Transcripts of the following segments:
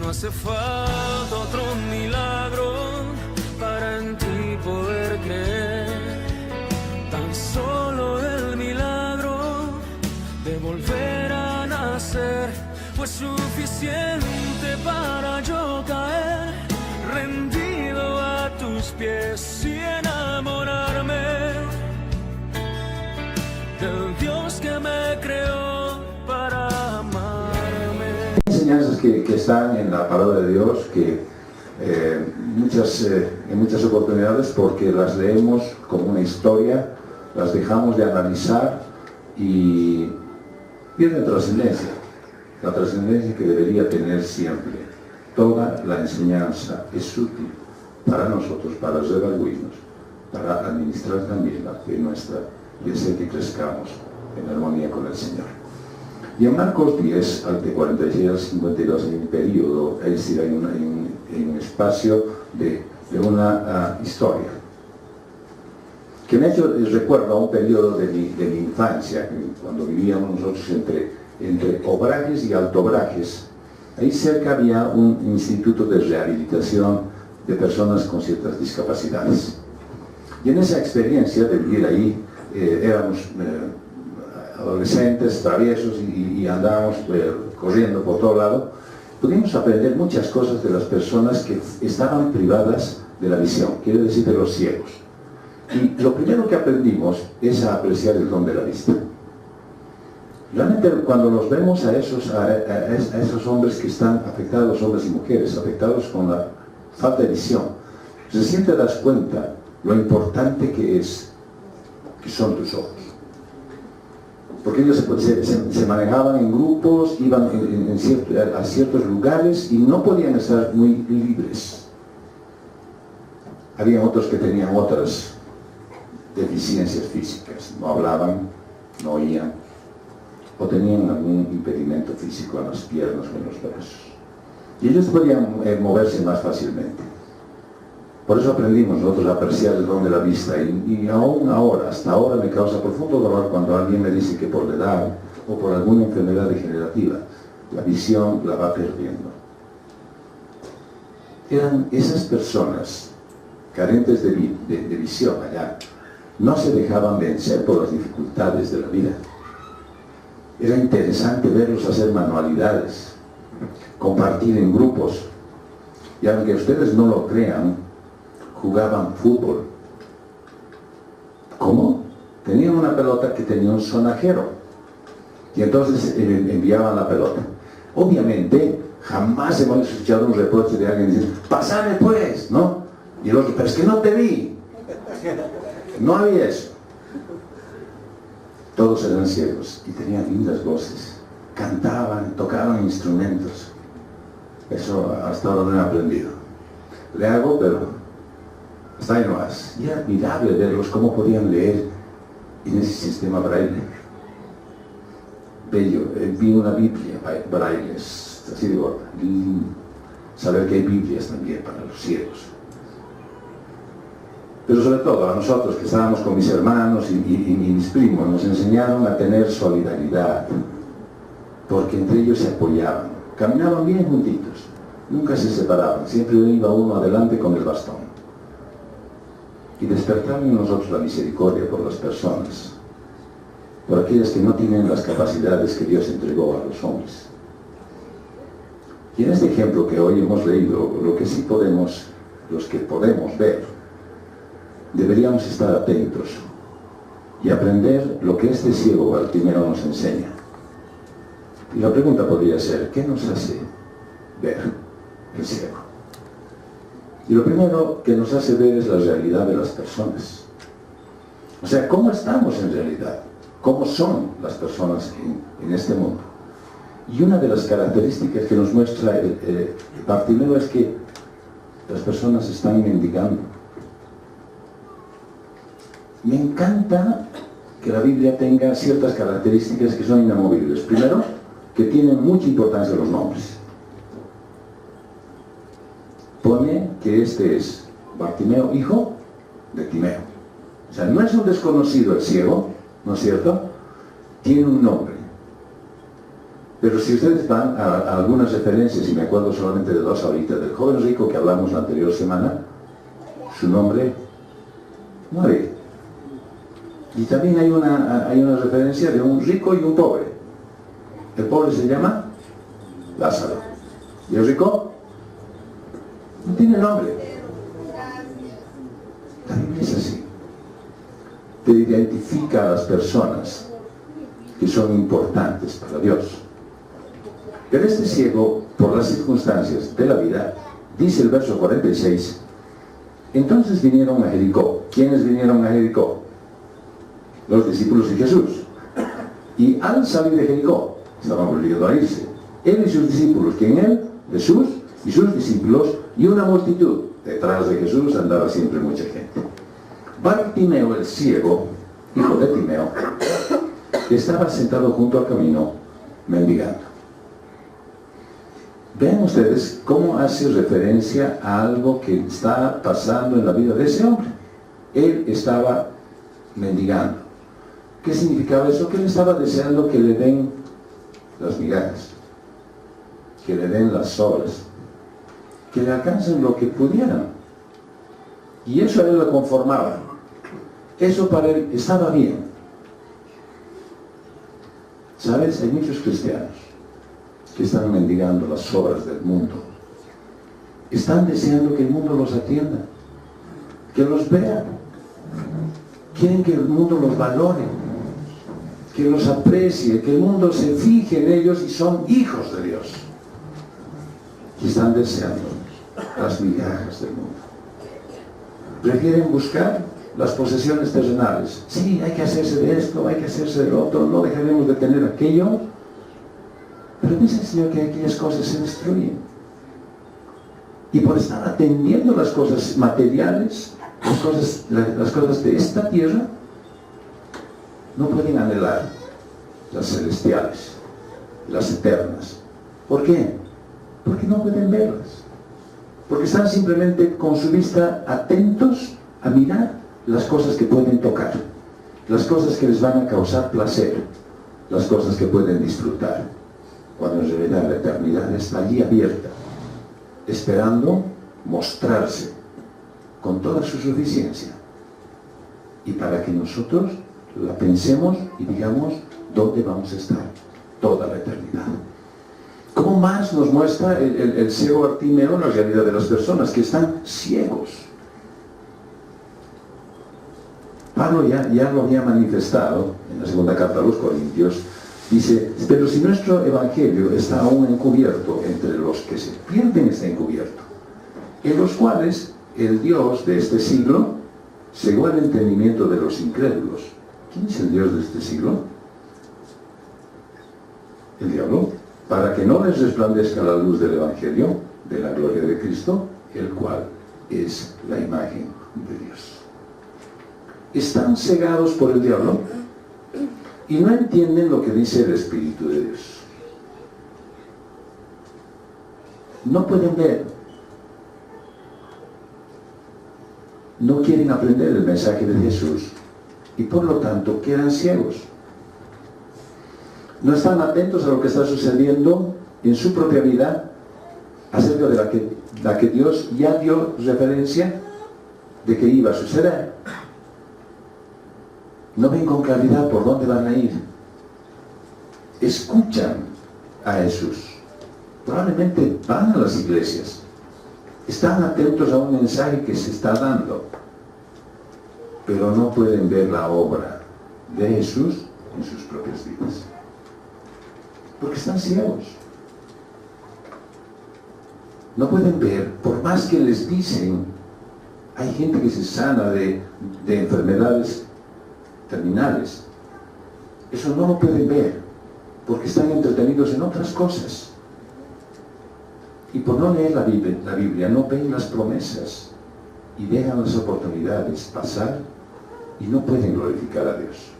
No hace falta otro milagro para en ti poder creer. Tan solo el milagro de volver a nacer fue suficiente para yo caer rendido a tus pies y enamorarme del Dios que me creó para amarme. Enseñanzas que están en la palabra de Dios, que en muchas oportunidades, porque las leemos como una historia, las dejamos de analizar y pierden trascendencia, la trascendencia que debería tener siempre. Toda la enseñanza es útil para nosotros, para redarguirnos, para administrar también la fe nuestra y hacer que crezcamos en armonía con el Señor. Y en Marcos 10, al de 46 al 52, hay un periodo, es decir, hay un espacio de una historia que me ha hecho recuerdo a un periodo de mi infancia, cuando vivíamos nosotros entre Obrajes y Altobrajes. Ahí cerca había un instituto de rehabilitación de personas con ciertas discapacidades. Y en esa experiencia de vivir ahí, éramos adolescentes, traviesos y andábamos corriendo por todo lado. Pudimos aprender muchas cosas de las personas que estaban privadas de la visión, quiere decir de los ciegos. Y lo primero que aprendimos es a apreciar el don de la vista. Realmente cuando los vemos a esos hombres que están afectados, hombres y mujeres, afectados con la falta de visión, recién te das cuenta lo importante que son tus ojos. Porque ellos se manejaban en grupos, iban a ciertos lugares y no podían estar muy libres. Había otros que tenían otras deficiencias físicas, no hablaban, no oían, o tenían algún impedimento físico en las piernas o en los brazos. Y ellos podían moverse más fácilmente. Por eso aprendimos nosotros a apreciar el don de la vista y aún ahora, hasta ahora me causa profundo dolor cuando alguien me dice que por la edad o por alguna enfermedad degenerativa la visión la va perdiendo. Eran esas personas carentes de visión allá, no se dejaban vencer por las dificultades de la vida. Era interesante verlos hacer manualidades, compartir en grupos, y aunque ustedes no lo crean, jugaban fútbol. ¿Cómo? Tenían una pelota que tenía un sonajero y entonces enviaban la pelota. Obviamente jamás hemos escuchado un reproche de alguien diciendo ¡pásame pues! ¿No? Y el otro, pero es que no te vi. No había eso. Todos eran ciegos y tenían lindas voces, cantaban, tocaban instrumentos. Eso hasta ahora no he aprendido. Le hago, pero hasta ahí nomás. Y era admirable verlos cómo podían leer en ese sistema braille. Bello. Vi una Biblia braille, así de gorda. Saber que hay Biblias también para los ciegos. Pero sobre todo a nosotros que estábamos con mis hermanos y mis primos, nos enseñaron a tener solidaridad, porque entre ellos se apoyaban, caminaban bien juntitos, nunca se separaban, siempre iba uno adelante con el bastón. Y despertaron en nosotros la misericordia por las personas, por aquellas que no tienen las capacidades que Dios entregó a los hombres. Y en este ejemplo que hoy hemos leído, lo que sí podemos, los que podemos ver, deberíamos estar atentos y aprender lo que este ciego Bartimeo nos enseña. Y la pregunta podría ser, ¿qué nos hace ver el ciego? Y lo primero que nos hace ver es la realidad de las personas. O sea, ¿cómo estamos en realidad? ¿Cómo son las personas en este mundo? Y una de las características que nos muestra Bartimeo es que las personas están mendigando. Me encanta que la Biblia tenga ciertas características que son inamovibles. Primero, que tienen mucha importancia los nombres. Pone que este es Bartimeo, hijo de Timeo. O sea, no es un desconocido el ciego, ¿no es cierto? Tiene un nombre. Pero si ustedes van a algunas referencias, y me acuerdo solamente de dos ahorita, del joven rico que hablamos la anterior semana, su nombre muere. Y también hay una referencia de un rico y un pobre. El pobre se llama Lázaro. ¿Y el rico? No tiene nombre. La Biblia es así. Te identifica a las personas que son importantes para Dios. Pero este ciego, por las circunstancias de la vida, dice el verso 46, entonces vinieron a Jericó. ¿Quiénes vinieron a Jericó? Los discípulos de Jesús. Y al salir de Jericó, estaban volviendo a irse. Él y sus discípulos, ¿quién él? Jesús y sus discípulos, y una multitud. Detrás de Jesús andaba siempre mucha gente. Bartimeo, el ciego, hijo de Timeo, estaba sentado junto al camino, mendigando. Vean ustedes cómo hace referencia a algo que está pasando en la vida de ese hombre. Él estaba mendigando. ¿Qué significaba eso? Que él estaba deseando que le den las migajas, que le den las sobras, que le alcancen lo que pudieran. Y eso a él lo conformaba. Eso para él estaba bien. ¿Sabes? Hay muchos cristianos que están mendigando las obras del mundo. Están deseando que el mundo los atienda, que los vea. Quieren que el mundo los valore, que los aprecie, que el mundo se fije en ellos y son hijos de Dios. Y están deseando las migajas del mundo. Prefieren buscar las posesiones terrenales. Sí, hay que hacerse de esto, hay que hacerse del otro, no dejaremos de tener aquello. Pero dice el Señor que aquellas cosas se destruyen. Y por estar atendiendo las cosas materiales, las cosas de esta tierra, no pueden anhelar las celestiales, las eternas. ¿Por qué? Porque no pueden verlas. Porque están simplemente con su vista atentos a mirar las cosas que pueden tocar, las cosas que les van a causar placer, las cosas que pueden disfrutar, cuando en realidad la eternidad está allí abierta, esperando mostrarse con toda su suficiencia, y para que nosotros la pensemos y digamos dónde vamos a estar toda la eternidad. ¿Cómo más nos muestra el ciego Bartimeo la realidad de las personas que están ciegos? Pablo ya lo había manifestado en la segunda carta a los Corintios. Dice, pero si nuestro evangelio está aún encubierto, entre los que se pierden está encubierto, en los cuales el Dios de este siglo cegó el entendimiento de los incrédulos. ¿Quién es el Dios de este siglo? El diablo. Para que no les resplandezca la luz del evangelio, de la gloria de Cristo, el cual es la imagen de Dios. Están cegados por el diablo y no entienden lo que dice el Espíritu de Dios. No pueden ver. No quieren aprender el mensaje de Jesús y por lo tanto quedan ciegos. No están atentos a lo que está sucediendo en su propia vida acerca de la que Dios ya dio referencia de que iba a suceder. No ven con claridad por dónde van a ir. Escuchan a Jesús. Probablemente van a las iglesias. Están atentos a un mensaje que se está dando. Pero no pueden ver la obra de Jesús en sus propias vidas. Porque están ciegos. No pueden ver, por más que les dicen, hay gente que se sana de enfermedades terminales. Eso no lo pueden ver, porque están entretenidos en otras cosas. Y por no leer la Biblia, no ven las promesas y dejan las oportunidades pasar y no pueden glorificar a Dios.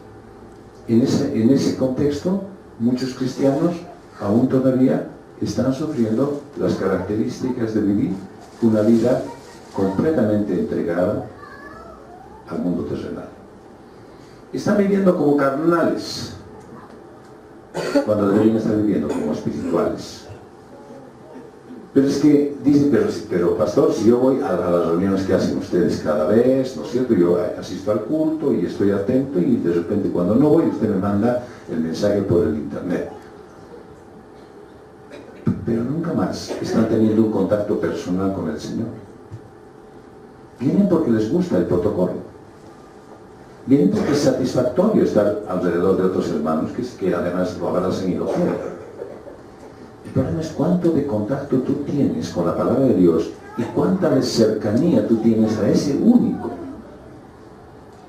En ese contexto, muchos cristianos aún todavía están sufriendo las características de vivir una vida completamente entregada al mundo terrenal. Están viviendo como carnales. cuando deberían estar viviendo como espirituales. Pero es que dice, pero pastor, si yo voy a las reuniones que hacen ustedes cada vez, ¿no es cierto? Yo asisto al culto y estoy atento, y de repente cuando no voy usted me manda el mensaje por el internet. Pero nunca más están teniendo un contacto personal con el Señor. Vienen porque les gusta el protocolo. Vienen porque es satisfactorio estar alrededor de otros hermanos que además lo abracen y lo quieren. El problema es cuánto de contacto tú tienes con la palabra de Dios y cuánta de cercanía tú tienes a ese único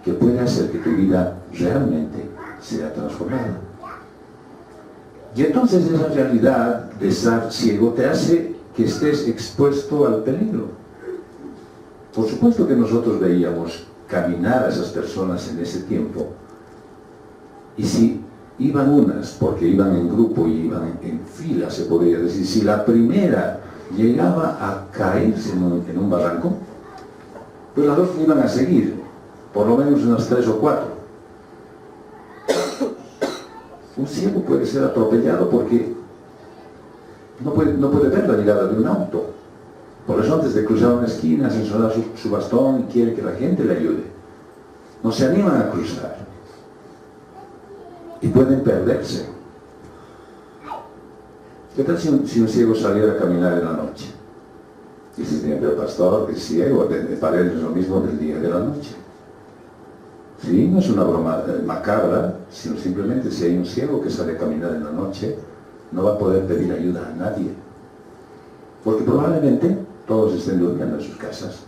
que puede hacer que tu vida realmente sea transformada. Y entonces esa realidad de estar ciego te hace que estés expuesto al peligro. Por supuesto que nosotros veíamos caminar a esas personas en ese tiempo, y si iban unas, porque iban en grupo y iban en fila, se podría decir, si la primera llegaba a caerse en un barranco, pues las dos iban a seguir, por lo menos unas 3 o 4. Un ciego puede ser atropellado porque no puede ver la llegada de un auto. Por eso antes de cruzar una esquina se ensola su bastón y quiere que la gente le ayude. No se animan a cruzar. Y pueden perderse. ¿Qué tal si un ciego saliera a caminar en la noche? Y se dice, pero pastor, que es ciego, para él es lo mismo del día y de la noche. Sí, no es una broma macabra, sino simplemente si hay un ciego que sale a caminar en la noche, no va a poder pedir ayuda a nadie. Porque probablemente todos estén durmiendo en sus casas.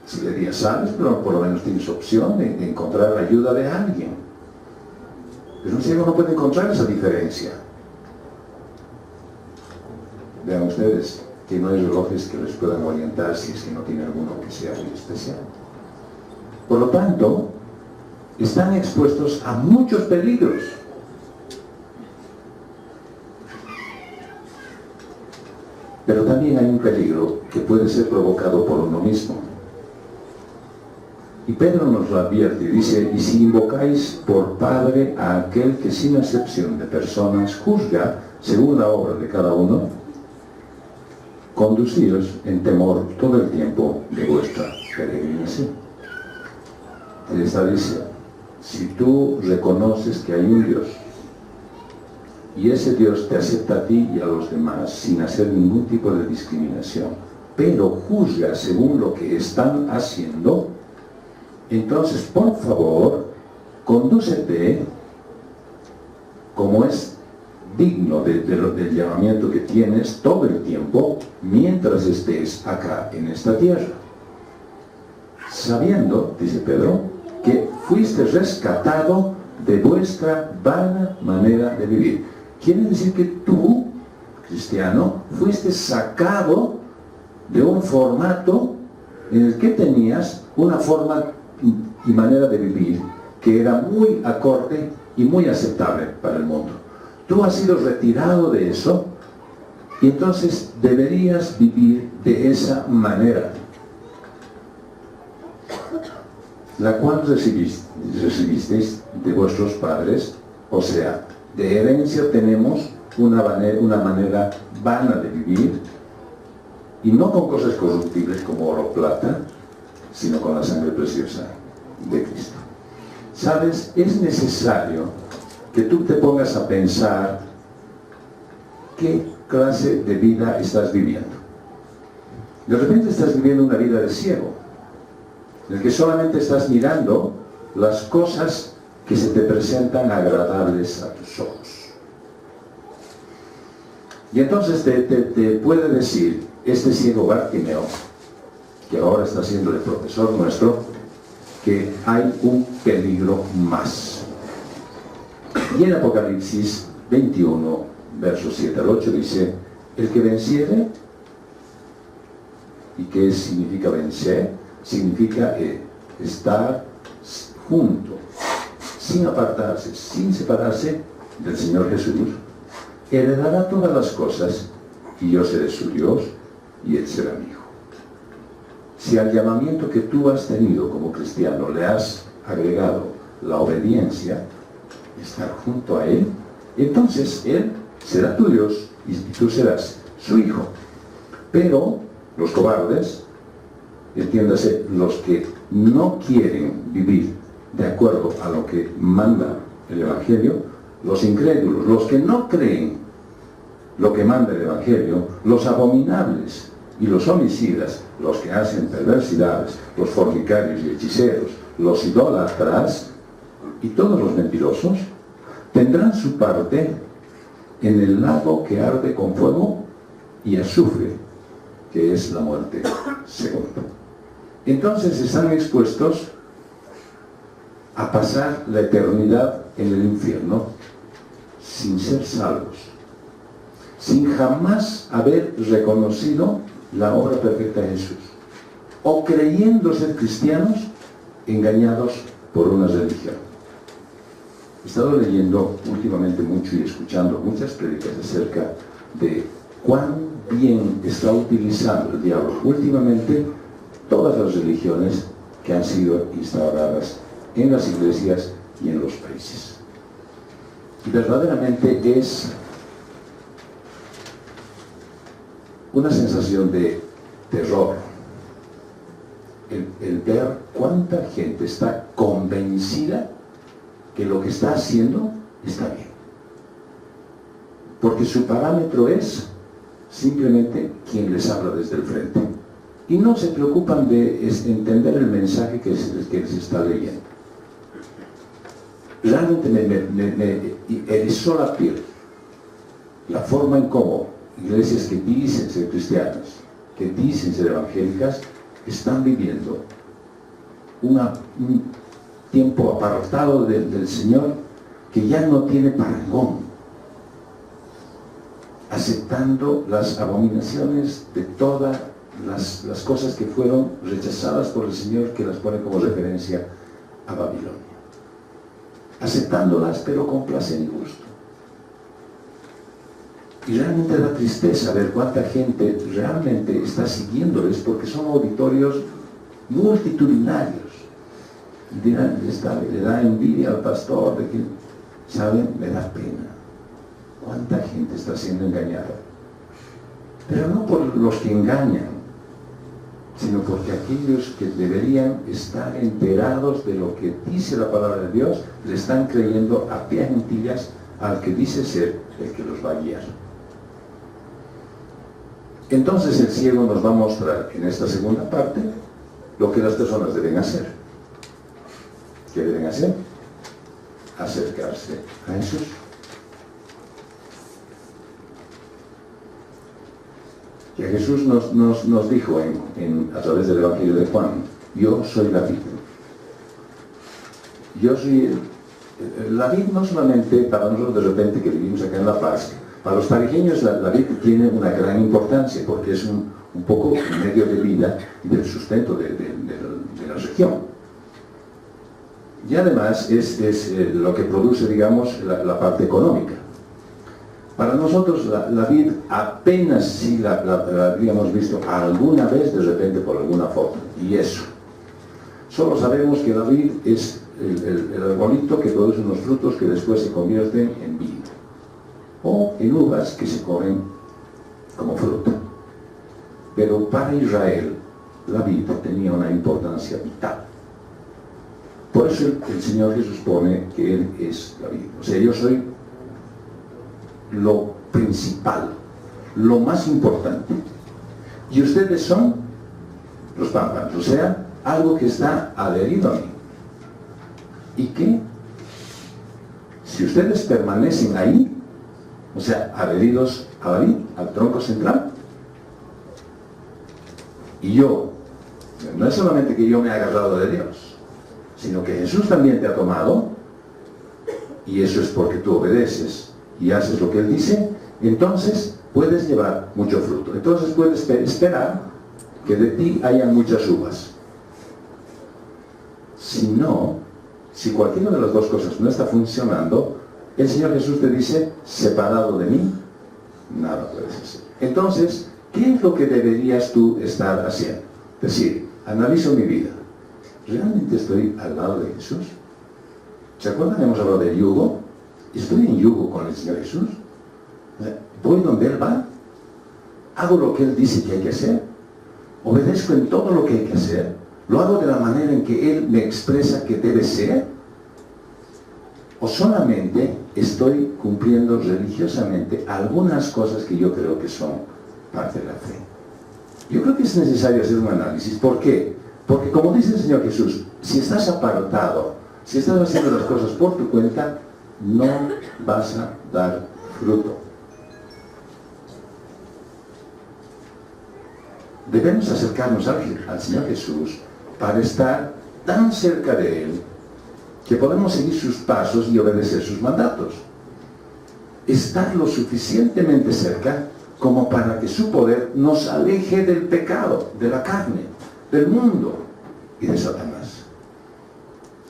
Si de día sales, pero por lo menos tienes opción de encontrar la ayuda de alguien. Pero un ciego no puede encontrar esa diferencia. Vean ustedes que no hay relojes que les puedan orientar si es que no tiene alguno que sea muy especial. Por lo tanto, están expuestos a muchos peligros. Pero también hay un peligro que puede ser provocado por uno mismo. Y Pedro nos lo advierte y dice, y si invocáis por Padre a aquel que sin excepción de personas juzga según la obra de cada uno, conducíos en temor todo el tiempo de vuestra peregrinación. Te está diciendo, si tú reconoces que hay un Dios, y ese Dios te acepta a ti y a los demás sin hacer ningún tipo de discriminación, pero juzga según lo que están haciendo, entonces, por favor, condúcete como es digno del llamamiento que tienes todo el tiempo mientras estés acá en esta tierra. Sabiendo, dice Pedro, que fuiste rescatado de vuestra vana manera de vivir. Quiere decir que tú, cristiano, fuiste sacado de un formato en el que tenías una forma y manera de vivir que era muy acorde y muy aceptable para el mundo. Tú has sido retirado de eso y entonces deberías vivir de esa manera, la cual recibisteis de vuestros padres, o sea, de herencia tenemos una manera vana de vivir, y no con cosas corruptibles como oro o plata, sino con la sangre preciosa de Cristo. ¿Sabes? Es necesario que tú te pongas a pensar qué clase de vida estás viviendo. De repente estás viviendo una vida de ciego, en el que solamente estás mirando las cosas que se te presentan agradables a tus ojos. Y entonces te puede decir este ciego Bartimeo, que ahora está siendo el profesor nuestro, que hay un peligro más. Y en Apocalipsis 21, versos 7 al 8 dice, el que venciere, ¿y qué significa vencer? Significa estar junto, sin apartarse, sin separarse del Señor Jesús, heredará todas las cosas, y yo seré su Dios, y él será mi hijo. Si al llamamiento que tú has tenido como cristiano le has agregado la obediencia, estar junto a Él, entonces Él será tu Dios y tú serás su hijo. Pero los cobardes, entiéndase, los que no quieren vivir de acuerdo a lo que manda el Evangelio, los incrédulos, los que no creen lo que manda el Evangelio, los abominables y los homicidas, los que hacen perversidades, los fornicarios y hechiceros, los idólatras y todos los mentirosos, tendrán su parte en el lago que arde con fuego y azufre, que es la muerte segunda. Entonces están expuestos a pasar la eternidad en el infierno sin ser salvos, sin jamás haber reconocido la obra perfecta de Jesús, o creyendo ser cristianos engañados por una religión. He estado leyendo últimamente mucho y escuchando muchas prédicas acerca de cuán bien está utilizando el diablo últimamente todas las religiones que han sido instauradas en las iglesias y en los países. Y verdaderamente es una sensación de terror el ver cuánta gente está convencida que lo que está haciendo está bien. Porque su parámetro es simplemente quien les habla desde el frente. Y no se preocupan de entender el mensaje que les está leyendo. Realmente me erizó la piel la forma en cómo iglesias que dicen ser cristianas, que dicen ser evangélicas, están viviendo un tiempo apartado del Señor que ya no tiene parangón, aceptando las abominaciones de todas las cosas que fueron rechazadas por el Señor, que las pone como referencia a Babilonia, aceptándolas pero con placer y gusto. Y realmente da tristeza ver cuánta gente realmente está siguiéndoles, porque son auditorios multitudinarios. Y dirán, le da envidia al pastor, de que, ¿saben? Me da pena. ¿Cuánta gente está siendo engañada? Pero no por los que engañan, sino porque aquellos que deberían estar enterados de lo que dice la palabra de Dios, le están creyendo a pie juntillas al que dice ser el que los va a guiar. Entonces el ciego nos va a mostrar en esta segunda parte lo que las personas deben hacer. ¿Qué deben hacer? Acercarse a Jesús. Que Jesús nos dijo a través del Evangelio de Juan: yo soy la vid. Yo soy la vid, no solamente para nosotros de repente que vivimos acá en La Paz. Para los tarijeños la vid tiene una gran importancia porque es un poco el medio de vida y del sustento de la región. Y además es lo que produce, digamos, la parte económica. Para nosotros la vid apenas sí la habíamos visto alguna vez de repente por alguna foto, y eso. Solo sabemos que la vid es el arbolito que produce unos frutos que después se convierten en vino, o en uvas que se comen como fruta. Pero para Israel la vid tenía una importancia vital. Por eso el Señor Jesús pone que Él es la vid. O sea, yo soy lo principal, lo más importante, y ustedes son los pámpanos, o sea, algo que está adherido a mí, y que si ustedes permanecen ahí, o sea, adheridos a la vid, al tronco central, y yo, no es solamente que yo me he agarrado de Dios, sino que Jesús también te ha tomado, y eso es porque tú obedeces y haces lo que Él dice, entonces puedes llevar mucho fruto. Entonces puedes esperar que de ti hayan muchas uvas. Si no, si cualquiera de las dos cosas no está funcionando, el Señor Jesús te dice: separado de mí, nada puedes hacer. Entonces, ¿qué es lo que deberías tú estar haciendo? Decir, analizo mi vida. ¿Realmente estoy al lado de Jesús? ¿Se acuerdan? Hemos hablado del yugo. ¿Estoy en yugo con el Señor Jesús? ¿Voy donde Él va? ¿Hago lo que Él dice que hay que hacer? ¿Obedezco en todo lo que hay que hacer? ¿Lo hago de la manera en que Él me expresa que debe ser? ¿O solamente estoy cumpliendo religiosamente algunas cosas que yo creo que son parte de la fe? Yo creo que es necesario hacer un análisis. ¿Por qué? Porque como dice el Señor Jesús, si estás apartado, si estás haciendo las cosas por tu cuenta, no vas a dar fruto. Debemos acercarnos al Señor Jesús para estar tan cerca de Él que podemos seguir sus pasos y obedecer sus mandatos. Estar lo suficientemente cerca como para que su poder nos aleje del pecado, de la carne, del mundo y de Satanás.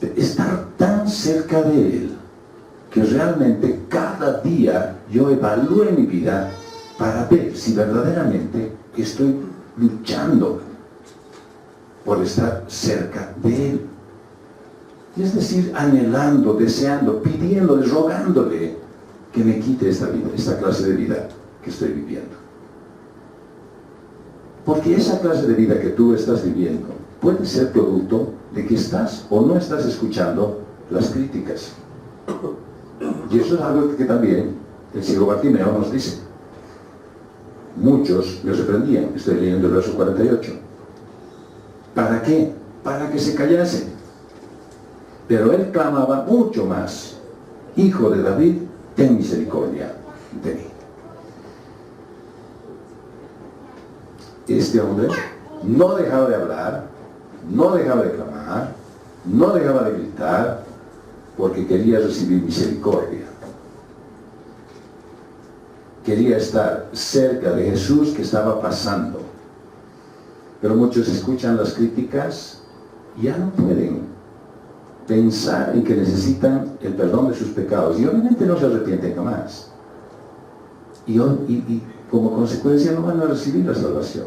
Estar tan cerca de Él que realmente cada día yo evalúe mi vida para ver si verdaderamente estoy luchando por estar cerca de Él. Es decir, anhelando, deseando, pidiéndole, rogándole que me quite esta vida, esta clase de vida que estoy viviendo. Porque esa clase de vida que tú estás viviendo puede ser producto de que estás o no estás escuchando las críticas. Y eso es algo que también el ciego Bartimeo nos dice. Muchos le reprendían, estoy leyendo el verso 48. ¿Para qué? Para que se callasen. Pero él clamaba mucho más: Hijo de David, ten misericordia de mí. Este hombre no dejaba de hablar, no dejaba de clamar, no dejaba de gritar, porque quería recibir misericordia. Quería estar cerca de Jesús que estaba pasando. Pero muchos escuchan las críticas y ya no pueden pensar en que necesitan el perdón de sus pecados. Y obviamente no se arrepienten jamás. Y como consecuencia no van a recibir la salvación.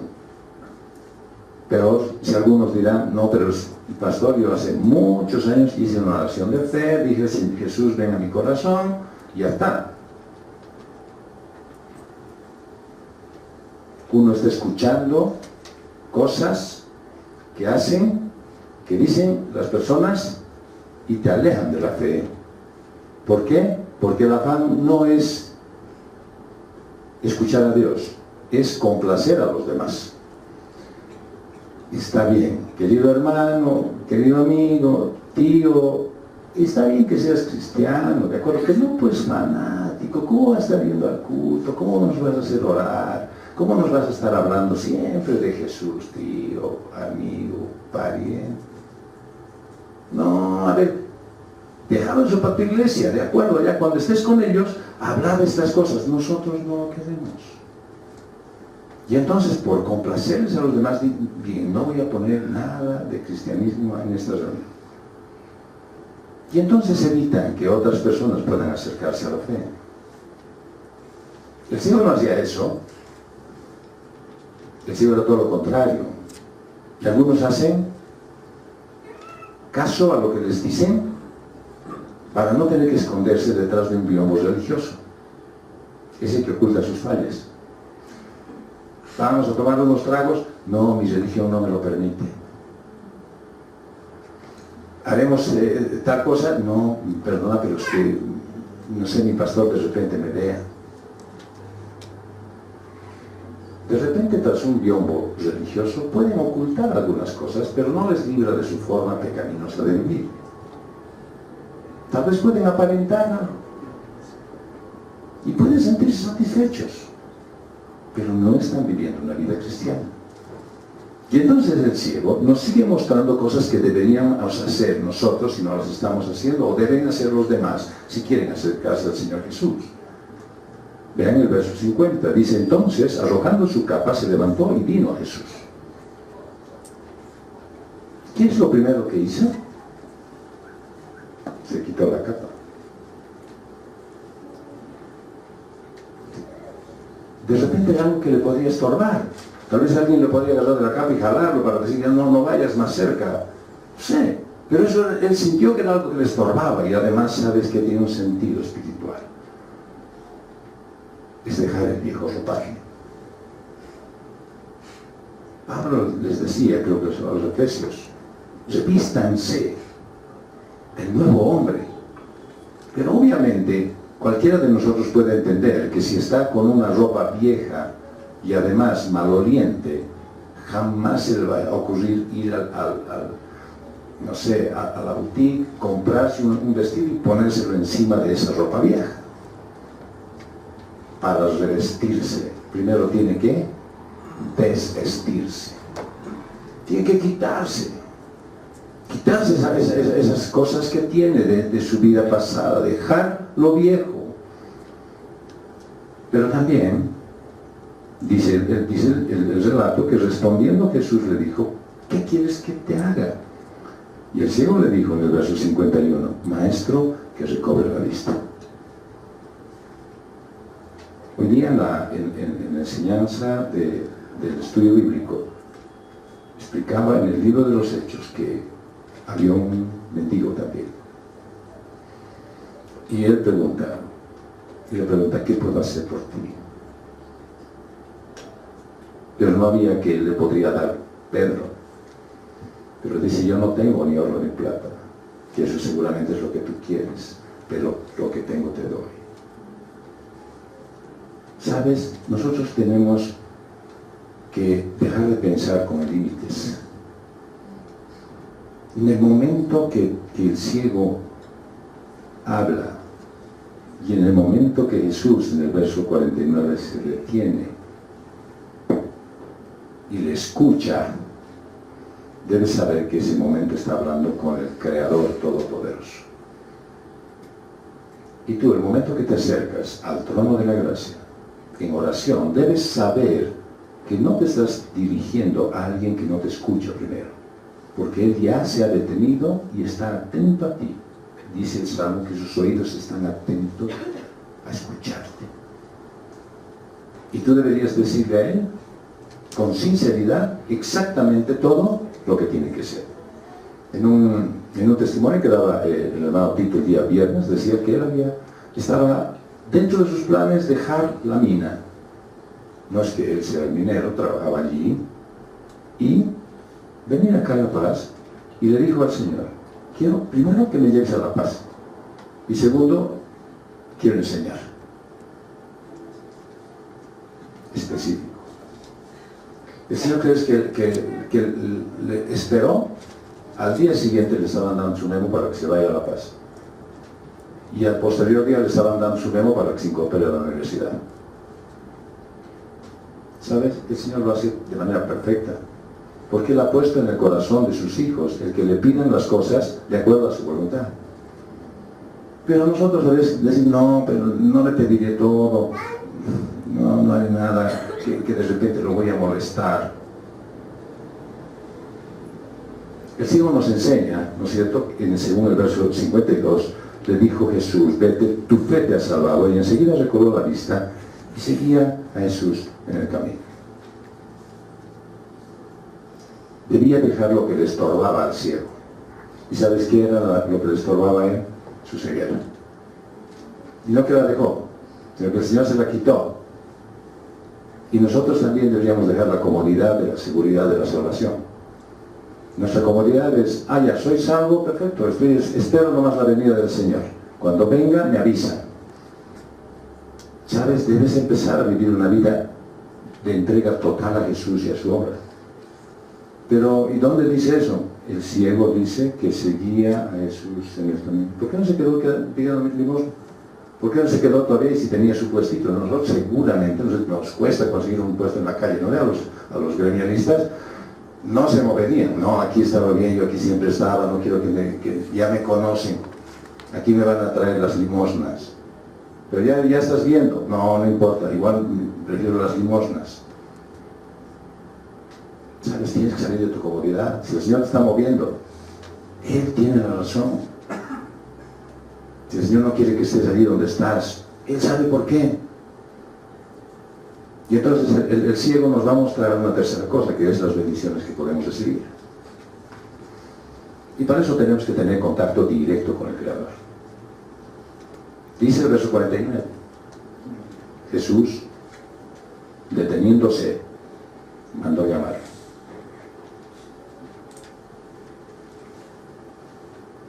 Pero si algunos dirán: no, pero pastor, yo hace muchos años hice una oración de fe, dije: Jesús, ven a mi corazón, y ya está. Uno está escuchando cosas que hacen, que dicen las personas, y te alejan de la fe. ¿Por qué? Porque el afán no es escuchar a Dios, es complacer a los demás. Está bien, querido hermano, querido amigo, tío, está bien que seas cristiano, ¿de acuerdo? Que no, pues fanático, ¿cómo vas a estar yendo al culto? ¿Cómo nos vas a hacer orar? ¿Cómo nos vas a estar hablando siempre de Jesús, tío, amigo, pariente? No, a ver, déjalo eso para tu iglesia, ¿de acuerdo? Ya cuando estés con ellos, habla de estas cosas. Nosotros no queremos. Y entonces, por complacerles a los demás, bien, no voy a poner nada de cristianismo en esta reunión. Y entonces evitan que otras personas puedan acercarse a la fe. El ciego no hacía eso. El ciego era todo lo contrario. Y algunos hacen caso a lo que les dicen para no tener que esconderse detrás de un biombo religioso. Ese que oculta sus fallas. Vamos a tomar unos tragos. No, mi religión no me lo permite. Haremos tal cosa. No, perdona, pero es que no sé, mi pastor de repente me vea. De repente, tras un biombo religioso, pueden ocultar algunas cosas, pero no les libra de su forma pecaminosa de vivir. Tal vez pueden aparentar y pueden sentirse satisfechos, pero no están viviendo una vida cristiana. Y entonces el ciego nos sigue mostrando cosas que deberíamos hacer nosotros si no las estamos haciendo, o deben hacer los demás si quieren acercarse al Señor Jesús. Vean el verso 50, dice: entonces, arrojando su capa, se levantó y vino a Jesús. ¿Qué es lo primero que hizo? Se quitó la capa. De repente era algo que le podía estorbar. Tal vez alguien le podía agarrar de la capa y jalarlo para decir: no vayas más cerca. No sé, Pero eso él sintió que era algo que le estorbaba, y además sabes que tiene un sentido espiritual. Es dejar el viejo ropaje. Pablo les decía, creo que a los efesios, revístanse del nuevo hombre. Pero obviamente cualquiera de nosotros puede entender que si está con una ropa vieja y además maloliente, jamás se le va a ocurrir ir no sé, a la boutique, comprarse un vestido y ponérselo encima de esa ropa vieja. Para revestirse, primero tiene que desvestirse. Tiene que quitarse esas cosas que tiene de su vida pasada, dejar lo viejo. Pero también dice el relato que respondiendo Jesús le dijo, ¿qué quieres que te haga? Y el ciego le dijo en el verso 51, Maestro, que recobre la vista. Hoy día en la enseñanza del estudio bíblico explicaba en el libro de los Hechos que había un mendigo también. Y él pregunta, ¿qué puedo hacer por ti? Pero no había que le podría dar Pedro. Pero dice, yo no tengo ni oro ni plata, que eso seguramente es lo que tú quieres, pero lo que tengo te doy. ¿Sabes? Nosotros tenemos que dejar de pensar con límites. En el momento que el ciego habla, y en el momento que Jesús, en el verso 49, se detiene y le escucha, debes saber que ese momento está hablando con el Creador Todopoderoso. Y tú, el momento que te acercas al trono de la gracia, en oración, debes saber que no te estás dirigiendo a alguien que no te escucha primero, porque Él ya se ha detenido y está atento a ti. Dice el Salmo que sus oídos están atentos a escucharte. Y tú deberías decirle a Él, con sinceridad, exactamente todo lo que tiene que ser. En un testimonio que daba el hermano Tito el día viernes, decía que él estaba dentro de sus planes dejar la mina. No es que él sea el minero, trabajaba allí, y venir acá a La Paz, y le dijo al Señor, quiero primero que me lleves a La Paz, y segundo, quiero enseñar. Específico. El Señor crees que le esperó, al día siguiente le estaban dando su memo para que se vaya a La Paz. Y al posterior día le estaban dando su memo para que se incorpore a la universidad. ¿Sabes? El Señor lo hace de manera perfecta. Porque Él ha puesto en el corazón de sus hijos el que le pidan las cosas de acuerdo a su voluntad. Pero nosotros a veces decimos, no, pero no le pediré todo. No hay nada que de repente lo voy a molestar. El ciego nos enseña, ¿no es cierto?, según el verso 52, le dijo Jesús, vete, tu fe te ha salvado, y enseguida recobró la vista y seguía a Jesús en el camino. Debía dejar lo que le estorbaba al ciego. ¿Y sabes qué era lo que le estorbaba a él? Su ceguera. Y no que la dejó, sino que el Señor se la quitó. Y nosotros también deberíamos dejar la comodidad de la seguridad de la salvación. Nuestra comodidad es, ya soy salvo, perfecto, espero nomás la venida del Señor. Cuando venga, me avisa. ¿Sabes? Debes empezar a vivir una vida de entrega total a Jesús y a su obra. Pero, ¿y dónde dice eso? El ciego dice que seguía a Jesús en el camino. ¿Por qué no se quedó pidiendo limosna? ¿Por qué no se quedó todavía si tenía su puestito? Nosotros seguramente nos cuesta conseguir un puesto en la calle, ¿no? A los gremialistas no se moverían. No, aquí estaba bien, yo aquí siempre estaba, no quiero que ya me conocen. Aquí me van a traer las limosnas. Pero ya estás viendo. No importa, igual prefiero las limosnas. ¿Sabes? Tienes que salir de tu comodidad. Si el Señor te está moviendo, Él tiene la razón. Si el Señor no quiere que estés allí donde estás, Él sabe por qué. Y entonces el ciego nos va a mostrar una tercera cosa, que es las bendiciones que podemos recibir. Y para eso tenemos que tener contacto directo con el Creador. Dice el verso 49. Jesús, deteniéndose, mandó llamar.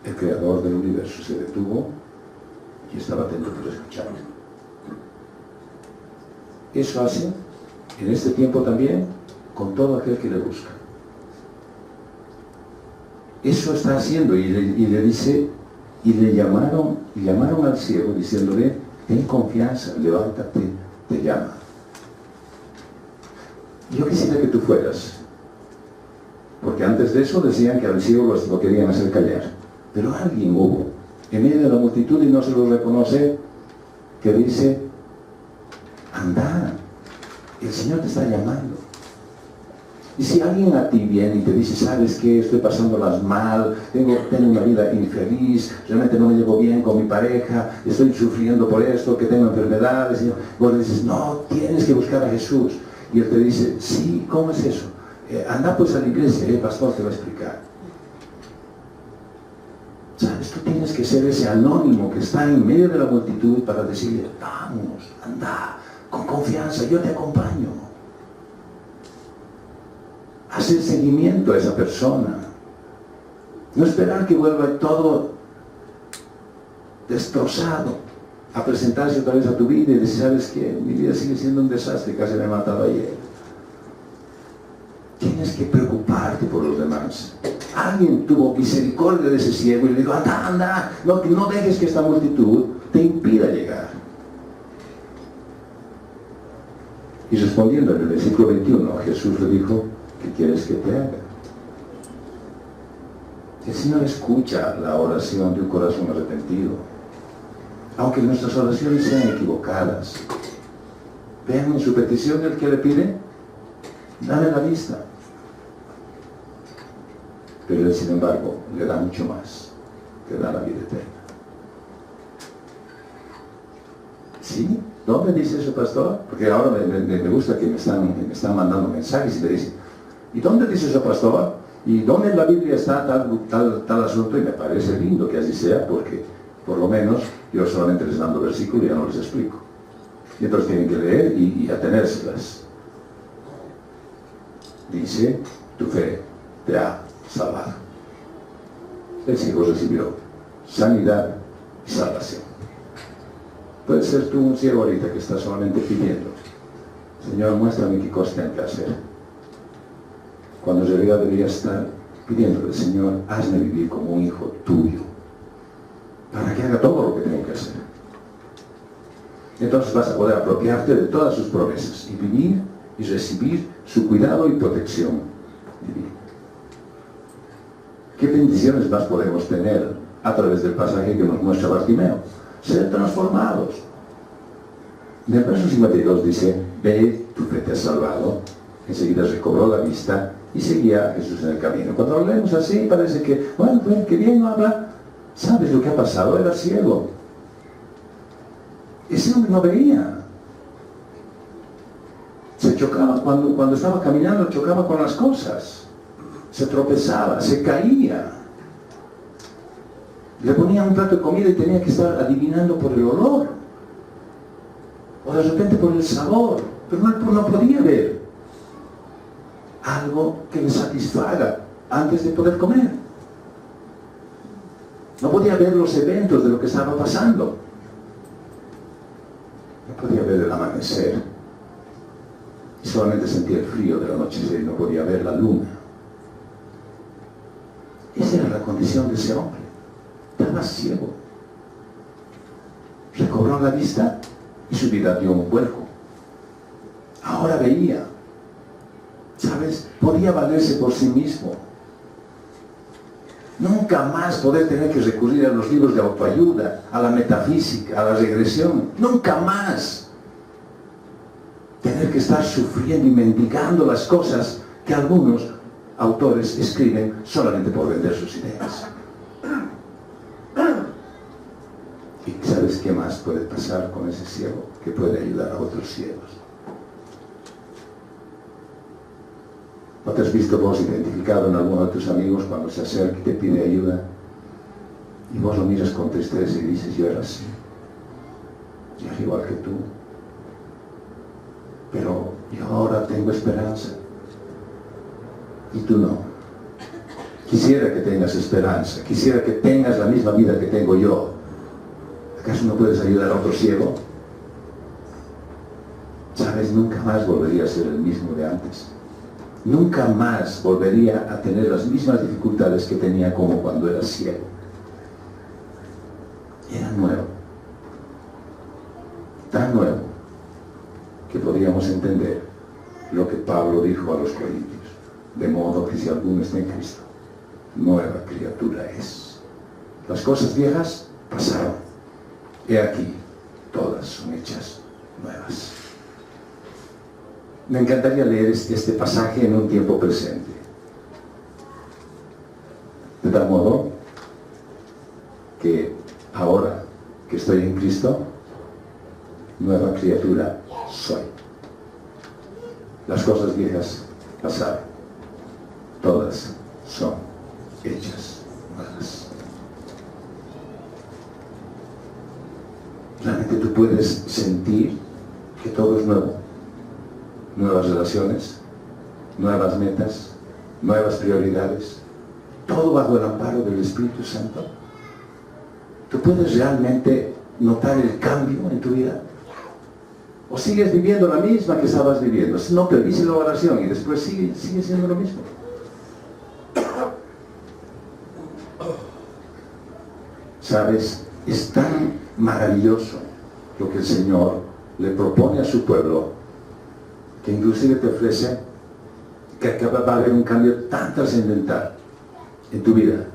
El Creador del universo se detuvo y estaba atento para escuchar. Eso hace en este tiempo también con todo aquel que le busca. Eso está haciendo y le dice, y le llamaron al ciego diciéndole, ten confianza, levántate, te llama. Yo quisiera que tú fueras, porque antes de eso decían que al ciego lo querían hacer callar, pero alguien hubo en medio de la multitud y no se lo reconoce, que dice, anda, el Señor te está llamando. Y si alguien a ti viene y te dice, ¿sabes qué? Estoy pasándolas mal, tengo una vida infeliz, realmente no me llevo bien con mi pareja, estoy sufriendo por esto, que tengo enfermedades, y vos le dices, no, tienes que buscar a Jesús. Y él te dice, sí, ¿cómo es eso? Anda pues a la iglesia, el pastor te va a explicar. ¿Sabes? Tú tienes que ser ese anónimo que está en medio de la multitud para decirle, vamos, anda, con confianza, yo te acompaño. Hacer seguimiento a esa persona. No esperar que vuelva todo destrozado a presentarse otra vez a tu vida y decir, ¿sabes qué? Mi vida sigue siendo un desastre, casi me he matado ayer. Tienes que preocuparte por los demás. Alguien tuvo misericordia de ese ciego y le dijo, anda, anda, no dejes que esta multitud te impida llegar. Y respondiendo en el versículo 21, Jesús le dijo, ¿qué quieres que te haga? El Señor escucha la oración de un corazón arrepentido. Aunque nuestras oraciones sean equivocadas, vean en su petición el que le pide, dale la vista. Pero Él, sin embargo, le da mucho más, que da la vida eterna. ¿Sí? ¿Dónde dice eso, pastor? Porque ahora me gusta que me están mandando mensajes y me dicen, ¿y dónde dice eso, pastor? ¿Y dónde en la Biblia está tal asunto? Y me parece lindo que así sea, porque por lo menos yo solamente les mando versículos y ya no les explico. Y entonces tienen que leer y atenérselas. Dice, tu fe te ha salvado. El ciego recibió sanidad y salvación. Puede ser tú un ciego ahorita que está solamente pidiendo, Señor, muéstrame qué cosa tengo que hacer. Cuando en realidad debería estar pidiéndole, Señor, hazme vivir como un hijo tuyo, para que haga todo lo que tengo que hacer. Entonces vas a poder apropiarte de todas sus promesas y vivir y recibir su cuidado y protección divina. ¿Qué bendiciones más podemos tener a través del pasaje que nos muestra Bartimeo? Ser transformados. En el verso 52 dice, ve, tu fe te ha salvado. Enseguida recobró la vista y seguía a Jesús en el camino. Cuando lo leemos así parece que, bueno, qué bien habla. ¿Sabes lo que ha pasado? Era ciego. Ese hombre no veía. Se chocaba, cuando estaba caminando, chocaba con las cosas. Se tropezaba, se caía. Le ponían un plato de comida y tenía que estar adivinando por el olor. O de repente por el sabor. Pero no podía ver algo que le satisfaga antes de poder comer. No podía ver los eventos de lo que estaba pasando. No podía ver el amanecer. Y solamente sentía el frío del anochecer y no podía ver la luna. Esa era la condición de ese hombre. Estaba ciego. Recobró la vista y su vida dio un vuelco. Ahora veía. ¿Sabes? Podía valerse por sí mismo. Nunca más poder tener que recurrir a los libros de autoayuda, a la metafísica, a la regresión. Nunca más tener que estar sufriendo y mendigando las cosas que algunos autores escriben solamente por vender sus ideas. ¿Y sabes qué más puede pasar con ese ciego? Que puede ayudar a otros ciegos. ¿No te has visto vos identificado en alguno de tus amigos cuando se acerca y te pide ayuda? Y vos lo miras con tristeza y dices, yo era así. Yo era igual que tú. Pero yo ahora tengo esperanza. Y tú no. Quisiera que tengas esperanza. Quisiera que tengas la misma vida que tengo yo. ¿Acaso no puedes ayudar a otro ciego? ¿Sabes? Nunca más volvería a ser el mismo de antes. Nunca más volvería a tener las mismas dificultades que tenía como cuando era ciego. Era nuevo. Tan nuevo que podríamos entender lo que Pablo dijo a los corintios. De modo que si alguno está en Cristo, nueva criatura es. Las cosas viejas pasaron. He aquí, todas son hechas nuevas. Me encantaría leer este pasaje en un tiempo presente. De tal modo que ahora que estoy en Cristo, nueva criatura soy. Las cosas viejas pasaron. Todas son hechas nuevas. Realmente tú puedes sentir que todo es nuevo. Nuevas relaciones, nuevas metas, nuevas prioridades, todo bajo el amparo del Espíritu Santo. ¿Tú puedes realmente notar el cambio en tu vida? ¿O sigues viviendo la misma que estabas viviendo? No, pero hice la oración y después sigue siendo lo mismo. ¿Sabes? Es tan maravilloso lo que el Señor le propone a su pueblo, que inclusive te ofrece que va a haber un cambio tan trascendental en tu vida,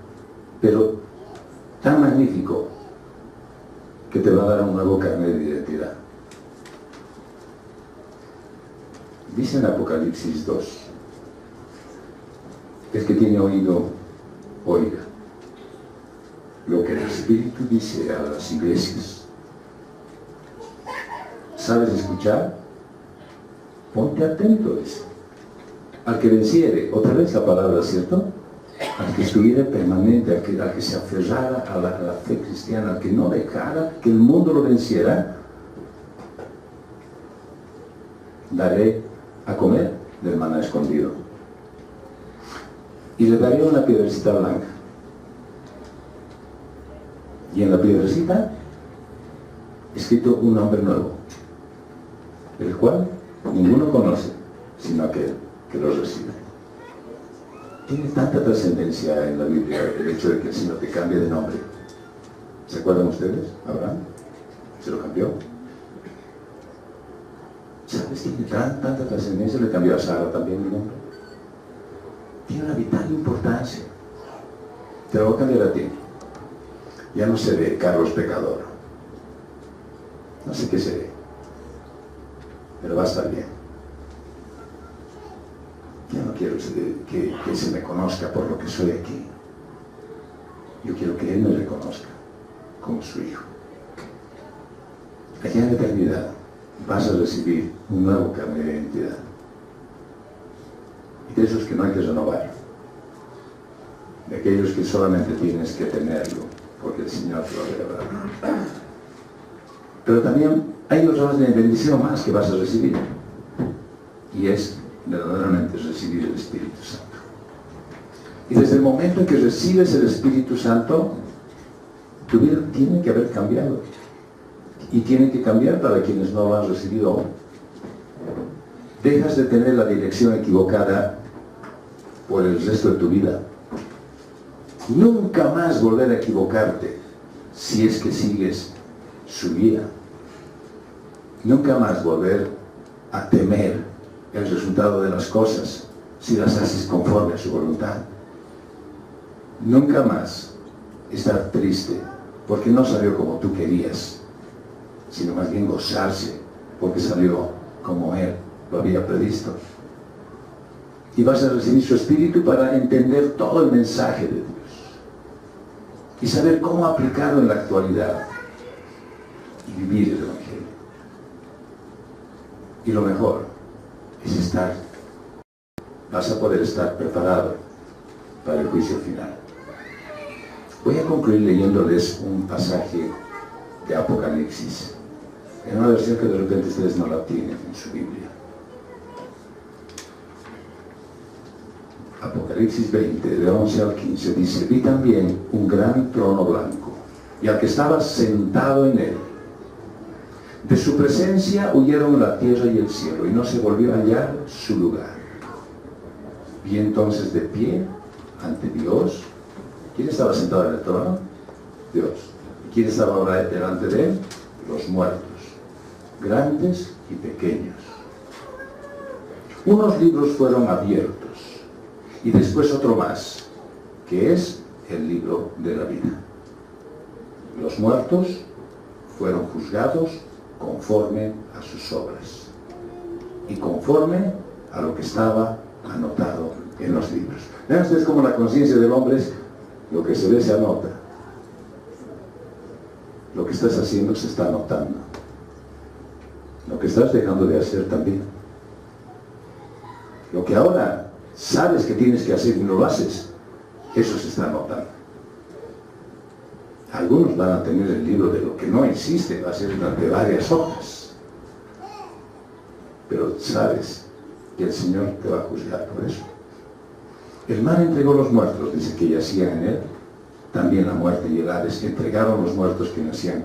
pero tan magnífico, que te va a dar un nuevo carnet de identidad. Dice en Apocalipsis 2, el que tiene oído, oiga lo que el Espíritu dice a las iglesias. ¿Sabes escuchar? Ponte atento, dice. Al que venciere, otra vez la palabra, ¿cierto? Al que estuviera permanente, al que se aferrara a la fe cristiana, al que no dejara que el mundo lo venciera, daré a comer del maná escondido. Y le daré una piedrecita blanca. Y en la piedrecita, escrito un nombre nuevo, el cual ninguno conoce, sino aquel que lo recibe. Tiene tanta trascendencia en la Biblia el hecho de que el Señor te cambie de nombre. ¿Se acuerdan ustedes? Abraham se lo cambió. ¿Sabes? Tiene tanta trascendencia. Le cambió a Sara también el nombre. Tiene una vital importancia. Te lo voy a cambiar a ti. Ya no seré Carlos Pecador. No sé qué seré, pero va a estar bien. Yo no quiero que se me conozca por lo que soy aquí. Yo quiero que Él me reconozca como su hijo. Allá en la eternidad vas a recibir un nuevo carnet de identidad. Y de esos que no hay que renovar. De aquellos que solamente tienes que tenerlo, porque el Señor te lo ha regalado. Pero también hay otra bendición más que vas a recibir. Y es verdaderamente recibir el Espíritu Santo. Y desde el momento en que recibes el Espíritu Santo, tu vida tiene que haber cambiado. Y tiene que cambiar para quienes no lo han recibido aún. Dejas de tener la dirección equivocada por el resto de tu vida. Nunca más volver a equivocarte si es que sigues su guía. Nunca más volver a temer el resultado de las cosas si las haces conforme a su voluntad. Nunca más estar triste porque no salió como tú querías, sino más bien gozarse porque salió como Él lo había previsto. Y vas a recibir su Espíritu para entender todo el mensaje de Dios y saber cómo aplicarlo en la actualidad y vivir el Evangelio. Y lo mejor es estar vas a poder estar preparado para el juicio final. Voy a concluir leyéndoles un pasaje de Apocalipsis, en una versión que de repente ustedes no la tienen en su Biblia. Apocalipsis 20, de 11 al 15, dice: vi también un gran trono blanco, y al que estaba sentado en él. De su presencia huyeron la tierra y el cielo, y no se volvió a hallar su lugar. Vi entonces de pie ante Dios. ¿Quién estaba sentado en el trono? Dios. ¿Quién estaba ahora delante de él? Los muertos, grandes y pequeños. Unos libros fueron abiertos, y después otro más, que es el libro de la vida. Los muertos fueron juzgados conforme a sus obras y conforme a lo que estaba anotado en los libros. Vean ustedes cómo la conciencia del hombre es: lo que se ve se anota, lo que estás haciendo se está anotando, lo que estás dejando de hacer también, lo que ahora sabes que tienes que hacer y no lo haces, eso se está anotando. Algunos van a tener el libro de lo que no existe, va a ser durante varias horas, pero sabes que el Señor te va a juzgar por eso. El mar entregó los muertos, dice, que yacían en él, también la muerte y el Hades entregaron los muertos que yacían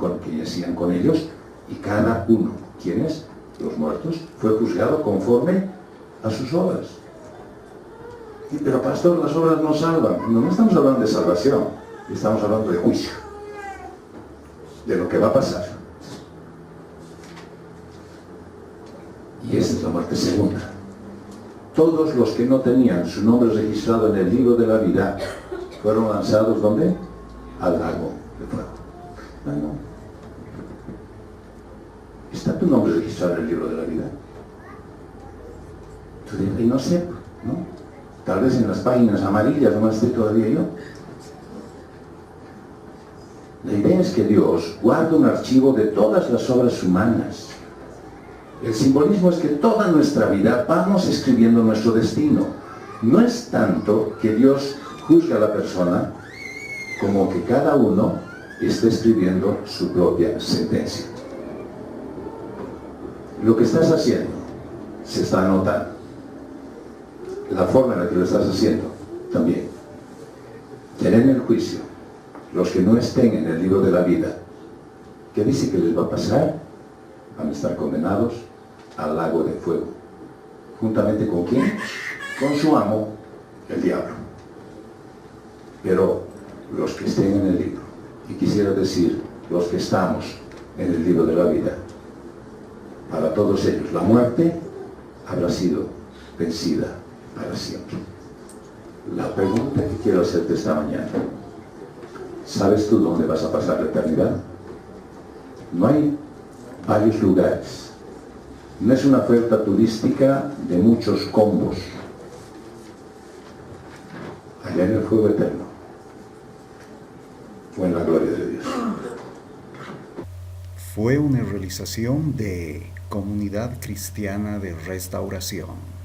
con ellos, y cada uno, ¿quiénes? Los muertos, fue juzgado conforme a sus obras. Pero pastor, las obras no salvan. No estamos hablando de salvación, estamos hablando de juicio, de lo que va a pasar. Y esa es la muerte segunda. Todos los que no tenían su nombre registrado en el libro de la vida fueron lanzados, ¿dónde? Al lago de fuego. No. ¿Está tu nombre registrado en el libro de la vida? Tú dices: y no sé, ¿no? Tal vez en las páginas amarillas no esté todavía yo. La idea es que Dios guarda un archivo de todas las obras humanas. El simbolismo es que toda nuestra vida vamos escribiendo nuestro destino. No es tanto que Dios juzga a la persona, como que cada uno está escribiendo su propia sentencia. Lo que estás haciendo se está anotando. La forma en la que lo estás haciendo también. Tienen el juicio los que no estén en el libro de la vida. ¿Qué dice que les va a pasar? Van a estar condenados al lago de fuego. ¿Juntamente con quién? Con su amo, el diablo. Pero los que estén en el libro, y quisiera decir, los que estamos en el libro de la vida, para todos ellos la muerte habrá sido vencida para siempre. La pregunta que quiero hacerte esta mañana: ¿sabes tú dónde vas a pasar la eternidad? No hay varios lugares. No es una oferta turística de muchos combos. Allá en el fuego eterno, o en la gloria de Dios. Fue una realización de Comunidad Cristiana de Restauración.